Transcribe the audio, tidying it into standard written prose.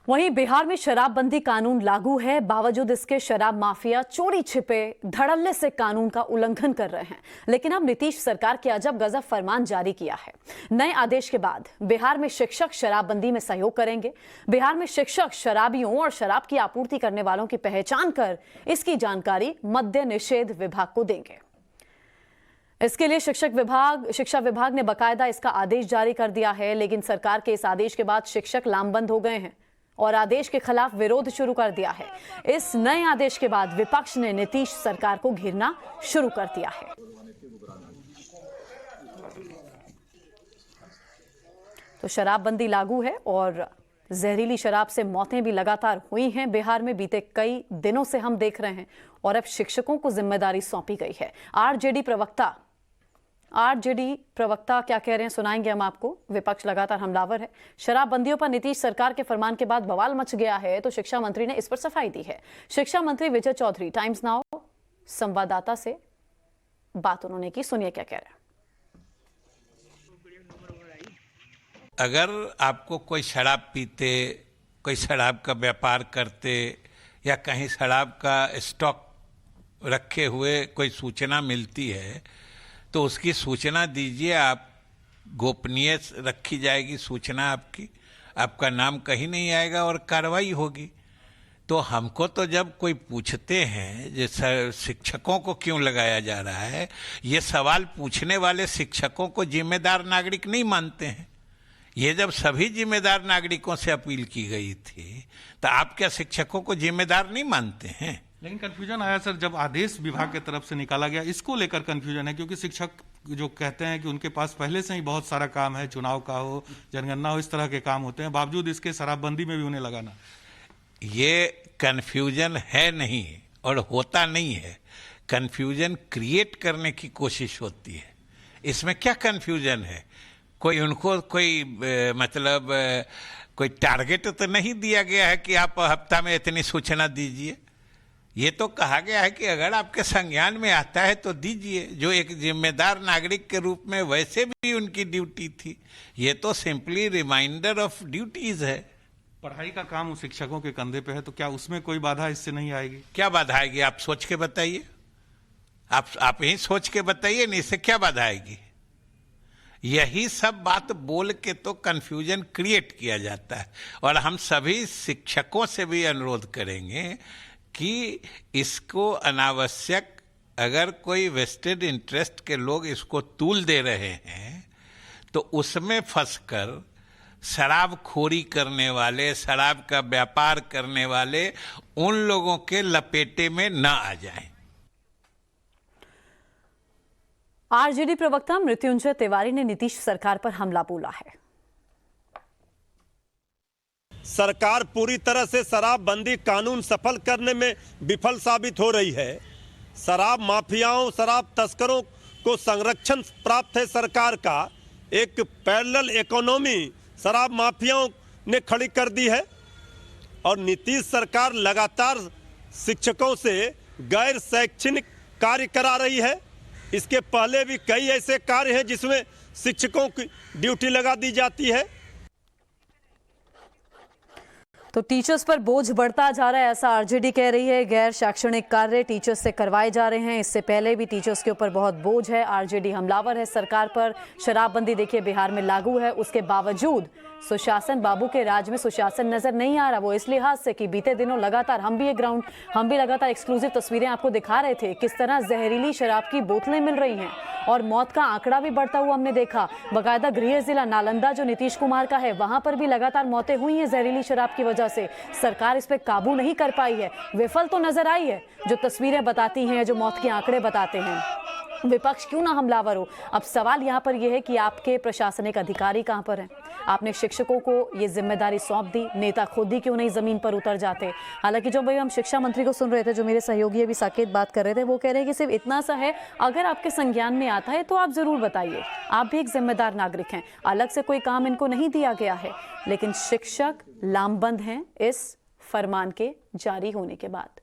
वहीं बिहार में शराबबंदी कानून लागू है, बावजूद इसके शराब माफिया चोरी छिपे धड़ल्ले से कानून का उल्लंघन कर रहे हैं। लेकिन अब नीतीश सरकार के अजब गजब फरमान जारी किया है। नए आदेश के बाद बिहार में शिक्षक शराबबंदी में सहयोग करेंगे। बिहार में शिक्षक शराबियों और शराब की आपूर्ति करने वालों की पहचान कर इसकी जानकारी मद्य निषेध विभाग को देंगे। इसके लिए शिक्षा विभाग ने बकायदा इसका आदेश जारी कर दिया है। लेकिन सरकार के इस आदेश के बाद शिक्षक लामबंद हो गए हैं और आदेश के खिलाफ विरोध शुरू कर दिया है। इस नए आदेश के बाद विपक्ष ने नीतीश सरकार को घेरना शुरू कर दिया है। तो शराबबंदी लागू है और जहरीली शराब से मौतें भी लगातार हुई हैं बिहार में। बीते कई दिनों से हम देख रहे हैं और अब शिक्षकों को जिम्मेदारी सौंपी गई है। आरजेडी प्रवक्ता क्या कह रहे हैं सुनाएंगे हम आपको। विपक्ष लगातार हमलावर है। शराबबंदियों पर नीतीश सरकार के फरमान के बाद बवाल मच गया है, तो शिक्षा मंत्री ने इस पर सफाई दी है। शिक्षा मंत्री विजय चौधरी टाइम्स नाउ संवाददाता से बात उन्होंने की, सुनिए क्या कह रहे हैं। अगर आपको कोई शराब पीते, कोई शराब का व्यापार करते या कहीं शराब का स्टॉक रखे हुए कोई सूचना मिलती है तो उसकी सूचना दीजिए। आप गोपनीय रखी जाएगी सूचना आपकी, आपका नाम कहीं नहीं आएगा और कार्रवाई होगी। तो हमको तो जब कोई पूछते हैं जैसे शिक्षकों को क्यों लगाया जा रहा है, ये सवाल पूछने वाले शिक्षकों को जिम्मेदार नागरिक नहीं मानते हैं। ये जब सभी जिम्मेदार नागरिकों से अपील की गई थी तो आप क्या शिक्षकों को जिम्मेदार नहीं मानते हैं? लेकिन कंफ्यूजन आया सर जब आदेश विभाग की तरफ से निकाला गया, इसको लेकर कंफ्यूजन है। क्योंकि शिक्षक जो कहते हैं कि उनके पास पहले से ही बहुत सारा काम है, चुनाव का हो, जनगणना हो, इस तरह के काम होते हैं, बावजूद इसके शराबबंदी में भी उन्हें लगाना। ये कंफ्यूजन है नहीं और होता नहीं है। कंफ्यूजन क्रिएट करने की कोशिश होती है। इसमें क्या कंफ्यूजन है? कोई उनको कोई टारगेट तो नहीं दिया गया है कि आप हफ्ता में इतनी सूचना दीजिए। ये तो कहा गया है कि अगर आपके संज्ञान में आता है तो दीजिए, जो एक जिम्मेदार नागरिक के रूप में वैसे भी उनकी ड्यूटी थी। ये तो सिंपली रिमाइंडर ऑफ ड्यूटीज है। पढ़ाई का काम उस शिक्षकों के कंधे पे है, तो क्या उसमें कोई बाधा इससे नहीं आएगी? क्या बाधा आएगी? आप सोच के बताइए। आप ही सोच के बताइए नहीं, इससे क्या बाधा आएगी? यही सब बात बोल के तो कंफ्यूजन क्रिएट किया जाता है। और हम सभी शिक्षकों से भी अनुरोध करेंगे कि इसको अनावश्यक, अगर कोई वेस्टेड इंटरेस्ट के लोग इसको तूल दे रहे हैं तो उसमें फंसकर शराबखोरी करने वाले, शराब का व्यापार करने वाले उन लोगों के लपेटे में न आ जाएं। आरजेडी प्रवक्ता मृत्युंजय तिवारी ने नीतीश सरकार पर हमला बोला है। सरकार पूरी तरह से शराबबंदी कानून सफल करने में विफल साबित हो रही है। शराब माफियाओं, शराब तस्करों को संरक्षण प्राप्त है। सरकार का एक पैरेलल इकोनॉमी शराब माफियाओं ने खड़ी कर दी है। और नीतीश सरकार लगातार शिक्षकों से गैर शैक्षणिक कार्य करा रही है। इसके पहले भी कई ऐसे कार्य हैं जिसमें शिक्षकों की ड्यूटी लगा दी जाती है। तो टीचर्स पर बोझ बढ़ता जा रहा है, ऐसा आरजेडी कह रही है। गैर शैक्षणिक कार्य टीचर्स से करवाए जा रहे हैं। इससे पहले भी टीचर्स के ऊपर बहुत बोझ है। आरजेडी हमलावर है सरकार पर। शराबबंदी देखिए बिहार में लागू है, उसके बावजूद सुशासन, बाबू के राज में सुशासन नजर नहीं आ रहा। वो इस लिहाज से कि बीते दिनों लगातार हम भी लगातार एक्सक्लूसिव तस्वीरें आपको दिखा रहे थे किस तरह जहरीली शराब की बोतलें मिल रही हैं और मौत का आंकड़ा भी बढ़ता हुआ हमने देखा। बकायदा गृह जिला नालंदा जो नीतीश कुमार का है, वहां पर भी लगातार मौतें हुई हैं जहरीली शराब की वजह से। सरकार इस पे काबू नहीं कर पाई है, विफल तो नजर आई है। जो तस्वीरें बताती हैं, जो मौत के आंकड़े बताते हैं, विपक्ष क्यों ना हमलावर हो। अब सवाल यहाँ पर यह है कि आपके प्रशासनिक अधिकारी कहाँ पर हैं? आपने शिक्षकों को ये जिम्मेदारी सौंप दी, नेता खुद ही क्यों नहीं जमीन पर उतर जाते? हालांकि जो भाई हम शिक्षा मंत्री को सुन रहे थे, जो मेरे सहयोगी अभी साकेत बात कर रहे थे, वो कह रहे हैं कि सिर्फ इतना सा है, अगर आपके संज्ञान में आता है तो आप जरूर बताइए। आप भी एक जिम्मेदार नागरिक हैं, अलग से कोई काम इनको नहीं दिया गया है। लेकिन शिक्षक लामबंद हैं इस फरमान के जारी होने के बाद।